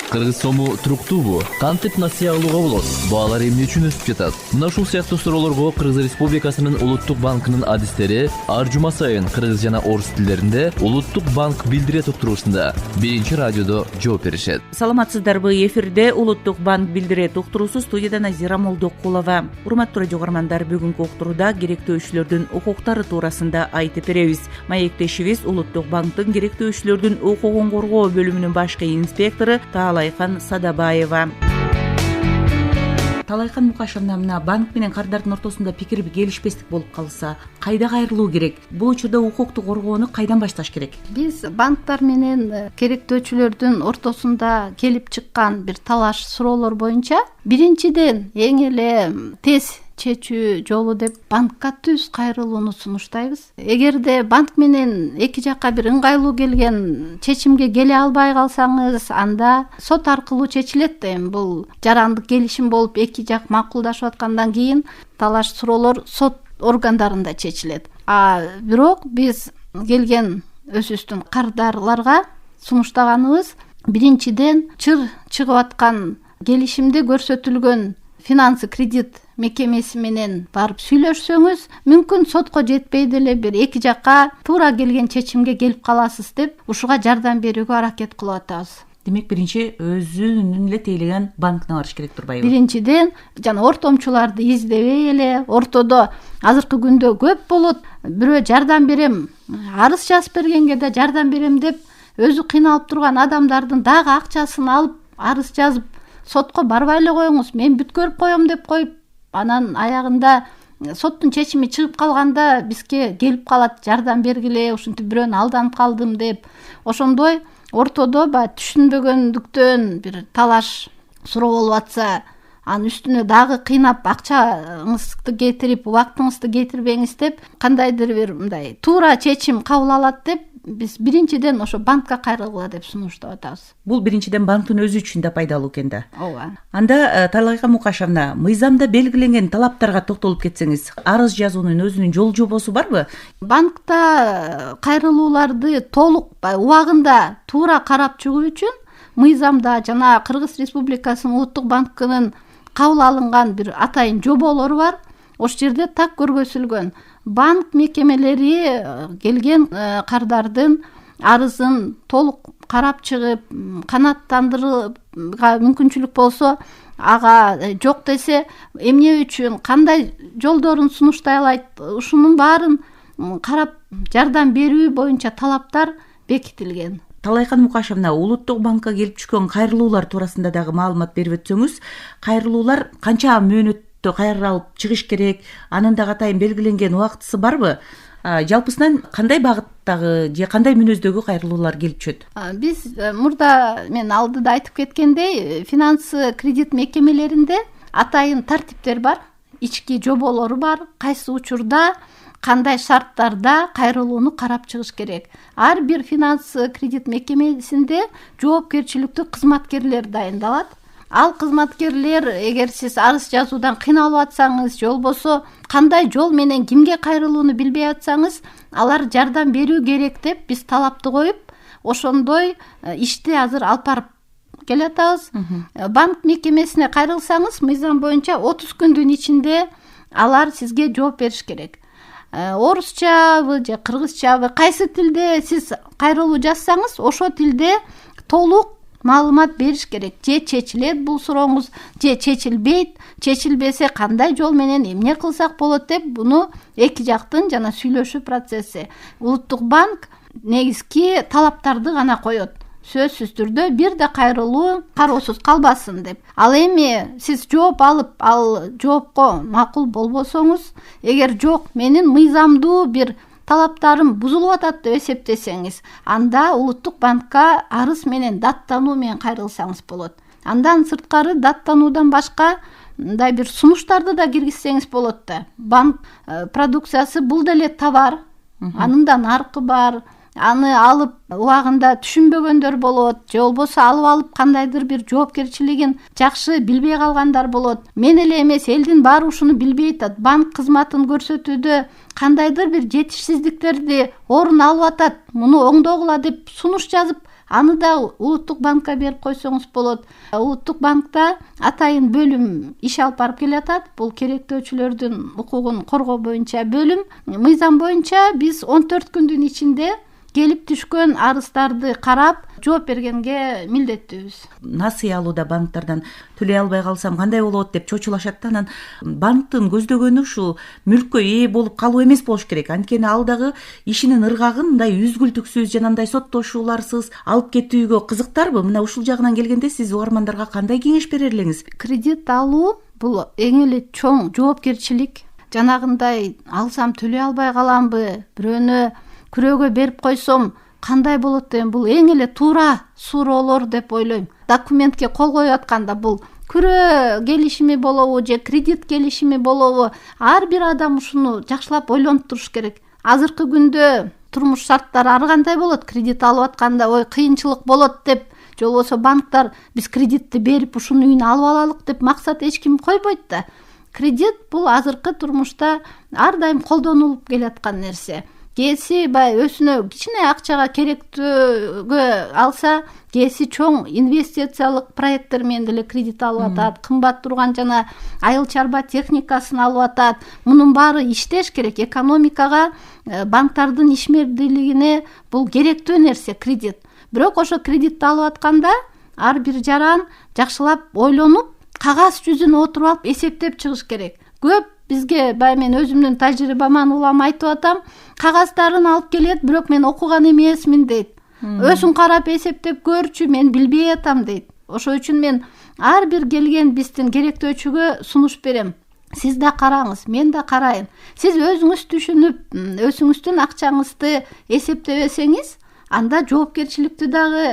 Кыргыз сому туруктуубу? Кантип насыя алууга болот? Баалар эмне үчүн өсүп жатат? Мына ушул сыяктуу суроолорго Кыргыз Республикасынын Улуттук банкынын адистери ар жума сайын кыргыз жана орус тилдеринде Улуттук банк билдирет уктуруусунда биринчи радиодо жооп беришет. Саламатсыздарбы? Эфирде Улуттук банк билдирет уктуруусу, студияда Назира Молдокулова. Урматтуу радио угармандар, бүгүнкү уктурууда керектөөчүлөрдүн укуктары туурасында айтып беребиз. Маектешибиз Улуттук банктын керектөөчүлөрдүн укугун коргоо бөлүмүнүн башкы инспектору Талайхан Садабаева. Талайхан Мукашевна, мына банк менен кардардын ортосунда пикир келишпестик болуп калса, кайда кайрылуу керек? Бул учурда укукту коргоону кайдан башташ керек? Биз банктар менен керектөөчүлөрдүн ортосунда келип чыккан бир талаш суроолор боюнча биринчиден эң эле тез чечүү жолу деп банкка түз кайрылууну сунуштайбыз. Эгерде банк менен эки жакка бир ыңгайлуу келген чечимге келе албай калсаңыз, анда сот аркылуу чечилет. Эми бул жарандык келишим болуп эки жак макулдашып аткандан кийин талаш суроолор сот органдарында чечилет. Бирок биз келген өзүбүздүн кардарларга сунуштаганыбыз биринчиден чыр чыгып аткан келишимде көрсөтүлгөн финансы кредит мекемеси менен барып сүйлөшсөңүз, мүмкүн сотко жетпей деле бир эки жакка туура келген чечимге келип каласыз деп ушуга жардам берүүгө аракет кылып атабыз. Демек, биринчи өзүнүн эле тейлеген банкына барыш керек турбайбы? Биринчиден жана ортомчуларды издебей эле, ортодо азыркы күндө көп болот. Бирөө жардам берем, арыз жазып бергенге да жардам берем деп өзү кыйналып турган адамдардын дагы акчасын алып, арыз жазып сотко барбай эле коюңуз, мен бүткөрүп коем деп коюп, анан аягында соттун чечими чыгып калганда бизге келип калат, жардам бергиле, ушинтип бирөөнү алданып калдым деп. Ошондой ортодо түшүнбөгөндүктөн бир талаш суроо болуп атса, анын үстүнө дагы кыйнап акчаңызды кетирип, убактыңызды кетирбеңиз деп кандайдыр бир мындай туура чечим кабыл алат деп биз биринчиден ошо банкка кайрылгыла деп сунуштап атабыз. Бул биринчиден банктын өзү үчүн да пайдалуу экен да. Ооба. Анда Талайхан Мукашевна, мыйзамда белгиленген талаптарга токтолуп кетсеңиз, арыз жазуунун өзүнүн жол жобосу барбы? Банкта кайрылууларды толук убагында туура карап чыгуу үчүн мыйзамда жана Кыргыз Республикасынын Улуттук банкынын кабыл алынган бир атайын жоболору бар. Ошол жерде так көргөзүлгөн банк мекемелери келген кардардын арызын толук карап чыгып, канааттандырууга мүмкүнчүлүк болсо, ага жок десе эмне үчүн, кандай жолдорун сунуштай алат, ушунун баарын карап жардам берүү боюнча талаптар бекитилген. Талайхан Мукашевна, Улуттук банкка келип түшкөн кайрылуулар туурасында дагы маалымат берип өтсөңүз, кайрылуулар канча мөөнөттө кайрылып чыгыш керек, анын дагы атайын белгиленген убактысы барбы? Жалпысынан кандай багыттагы же кандай мүнөздөгү кайрылуулар келип түшөт? Биз мурда мен алдыда айтып кеткендей, финансы кредит мекемелеринде атайын тартиптер бар, ички жоболору бар, кайсы учурда кандай шарттарда кайрылууну карап чыгыш керек. Ар бир финансы кредит мекемесинде жоопкерчиликтүү кызматкерлер дайындалат. Ал кызматкерлер, эгер сиз арыз жазуудан кыйналып атсаңыз, же болбосо кандай жол менен кимге кайрылууну билбей атсаңыз, алар жардам берүү керек деп биз талапты коюп, ошондой ишти азыр алып барып келатабыз. Банк мекемесине кайрылсаңыз, мыйзам боюнча 30 күндүн ичинде алар сизге жооп бериш керек. Орусчабы же кыргызчабы, кайсы тилде сиз кайрылуу жазсаңыз, ошо тилде толук маалымат бериш керек. Же чечилет бул сурооңуз, же чечилбейт, чечилбесе кандай жол менен эмне кылсак болот деп, буну эки жактын жана сүйлөшүү процесси. Улуттук банк негизги талаптарды гана коет. Сөзсүз түрдө бир да кайрылуу кароосуз калбасын деп. Ал эми сиз жооп алып, ал жоопко макул болбосоңуз, эгер жок, менин мыйзамдуу бир талаптарым бузулуп атат деп эсептесеңиз, анда Улуттук банкка арыз менен даттануу менен кайрылсаңыз болот. Андан сырткары даттануудан башка мындай бир сунуштарды да киргизсеңиз болот да. Банк продукциясы бул деле товар, анын да наркы бар, аны алып убагында түшүнбөгөндөр болот, же болбосо алып кандайдыр бир жоопкерчилигин жакшы билбей калгандар болот. Мен эле эмес, элдин баары ушуну билбей атат. Банк кызматын көрсөтүүдө кандайдыр бир жетишсиздиктерди орун алып атат. Муну оңдогула деп сунуш жазып аны да улуттук банкка берип койсоңуз болот. Улуттук банкта атайын бөлүм иш алып барып келатат. Бул керектөөчүлөрдүн укугун коргоо боюнча бөлүм. Мыйзам боюнча биз 14 күндүн ичинде келип түшкөн арыздарды карап жооп бергенге милдеттүүбүз. Насыя алууда банктардан төлөй албай калсам кандай болот деп чочулашат да, анан банктын көздөгөнү ушул мүлккө ээ болуп калуу эмес болуш керек. Анткени ал дагы ишинин ыргагын мындай үзгүлтүксүз жана мындай соттошууларсыз алып кетүүгө кызыктарбы? Мына ушул жагынан келгенде сиз угармандарга кандай кеңеш берер элеңиз? Кредит алуу бул эң эле чоң жоопкерчилик. Жанагындай алсам төлөй албай каламбы, бирөөнү күрөөгө берип койсом кандай болот деген бул эң эле туура суроолор деп ойлойм. Документке кол коюп атканда бул күрөө келишими болобу же кредит келишими болобу, ар бир адам ушуну жакшылап ойлонуп туруш керек. Азыркы күндө турмуш шарттары ар кандай болот, кредит алып атканда ой кыйынчылык болот деп, же болбосо банктар биз кредитти берип ушуну үйүнө алып алалык деп максат эч ким койбойт да. Кредит бул азыркы турмушта ар дайым колдонулуп келаткан нерсе. Кээси өзүнө кичине акчага керектөөгө алса, кээси чоң инвестициялык проекттер менен деле кредит алып атат, кымбат турган жана айыл чарба техникасын алып атат. Мунун баары иштеш керек. Экономикага, банктардын ишмердүүлүгүнө бул керектүү нерсе кредит. Бирок ошо кредитти алып атканда ар бир жаран жакшылап ойлонуп, кагаз жүзүнө отуруп алып эсептеп чыгыш керек. Көп бизге мен өзүмдүн тажрыйбаман улам айтып атам, кагаздарын алып келет, бирок мен окуган эмесмин дейт. Өзүң карап эсептеп көрчү, мен билбей атам дейт. Ошол үчүн мен ар бир келген биздин керектөөчүгө сунуш берем. Сиз да караңыз, мен да карайын. Сиз өзүңүз түшүнүп, өзүңүздүн акчаңызды эсептебесеңиз, анда жоопкерчиликти дагы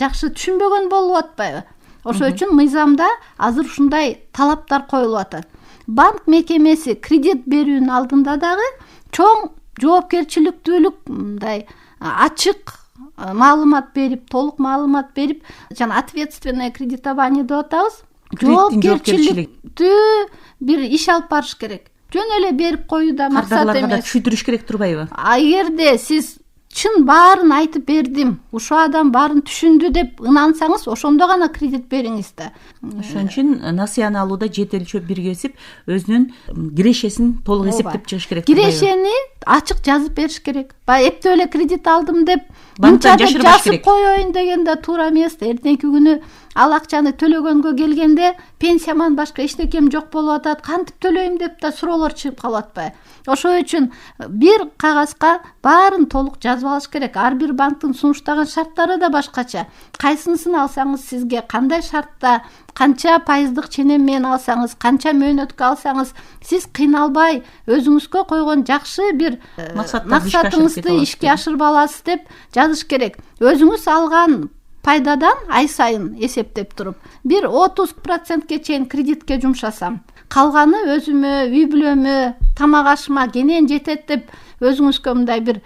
жакшы түшүнбөгөн болуп атпайбы? Ошол үчүн мыйзамда азыр ушундай талаптар коюлуп атат. Банк мекемеси кредит берүүнүн алдында дагы чоң жоопкерчиликтүүлүк мындай ачык маалымат берип, толук маалымат берип, жана ответственное кредитование деп атабыз. Жоопкерчиликтүү бир иш алып барыш керек. Жөн эле берип коюуда максат эмес. Кардарларга да түшүндүрүш керек турбайбы? Эгерде сиз чын баарын айтып бердим, ушул адам баарын түшүндү деп ынансаңыз, ошондо гана кредит бериңиз да. Ошон үчүн насыяны алууда жетелчү биргесип, өзүнүн кирешесин толук эсептеп чыгыш керек. Кирешени ачык жазып бериш керек. Эптеп эле кредит алдым деп банктан жашырбаш керек. Жазып коеюн деген да туура эмес. Эртеңки күнү ал акчаны төлөгөнгө келгенде пенсияман башка эчтекем жок болуп атат, кантип төлөйм деп да суроолор чыгып калып атпайбы? Ошол үчүн бир кагазга баарын толук жазып алыш керек. Ар бир банктын сунуштаган шарттары да башкача. Кайсынысын алсаңыз сизге кандай шартта, канча пайыздык ченем менен алсаңыз, канча мөөнөткө алсаңыз, сиз кыйналбай өзүңүзгө койгон жакшы бир максатыңызды ишке ашырып аласыз деп жазыш керек. Өзүңүз алган пайдадан ай сайын эсептеп туруп, бир 30%ке чейин кредитке жумшасам, калганы өзүмө, үй бүлөмө, тамак ашыма кенен жетет деп өзүңүзгө мындай бир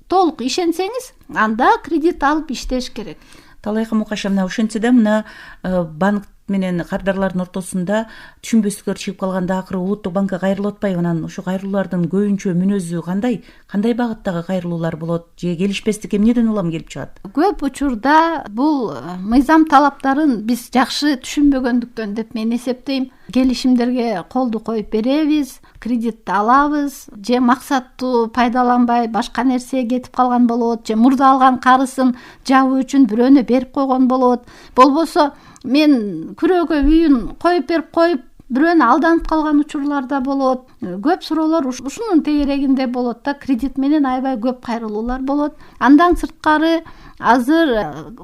толук ишенсеңиз, анда кредит алып иштеш керек. Талайкы мукаша мына ошентсе да мына банк менен кардарлардын ортосунда түшүнбөстүктөр чыгып калганда акыры улуттук банкка кайрылып атпайбы? Анан ошо кайрылуулардын көбүнчө мүнөзү кандай багыттагы кайрылуулар болот же келишпестик эмнеден улам келип чыгат? Көп учурда бул мыйзам талаптарын биз жакшы түшүнбөгөндүктөн деп мен эсептейм. Келишимдерге колду коюп беребиз, кредитти алабыз, же максаттуу пайдаланбай башка нерсеге кетип калган болот, же мурда алган карызын жабуу үчүн бирөөнө берип койгон болот. Болбосо мен күрөөгө үйүн коюп бирөөнү алданып калган учурлар да болот. Көп суроолор ушунун тегерегинде болот да, кредит менен аябай көп кайрылуулар болот. Андан сырткары азыр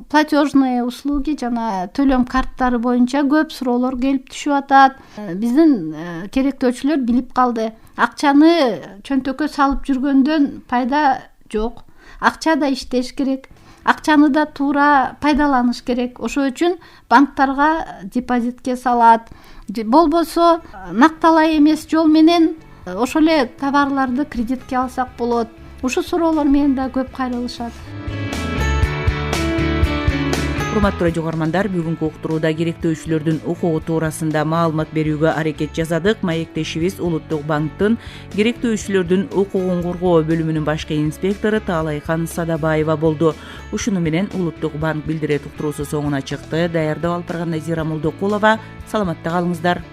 платежные услуги жана төлөм карттары боюнча көп суроолор келип түшүп атат. Биздин керектөөчүлөр билип калды. Акчаны чөнтөккө салып жүргөндөн пайда жок. Акча да иштеш керек. Акчаны да туура пайдаланыш керек. Ошол үчүн банктарга депозитке салат, болбосо накталай эмес жол менен ошол эле товарларды кредитке алсак болот. Ушул суроолор менен да көп кайрылышат. урматтуу радио угармандар, бүгүнкү уктурууда керектөөчүлөрдүн укугу туурасында маалымат берүүгө аракет жасадык. Маектешибиз Улуттук банктын керектөөчүлөрдүн укугун коргоо бөлүмүнүн башкы инспектору Таалайхан Садабаева болду. Ушуну менен Улуттук банк билдирет уктуруусу соңуна чыкты. Даярдап алып барган Назира Молдокулова. Саламатта калыңыздар.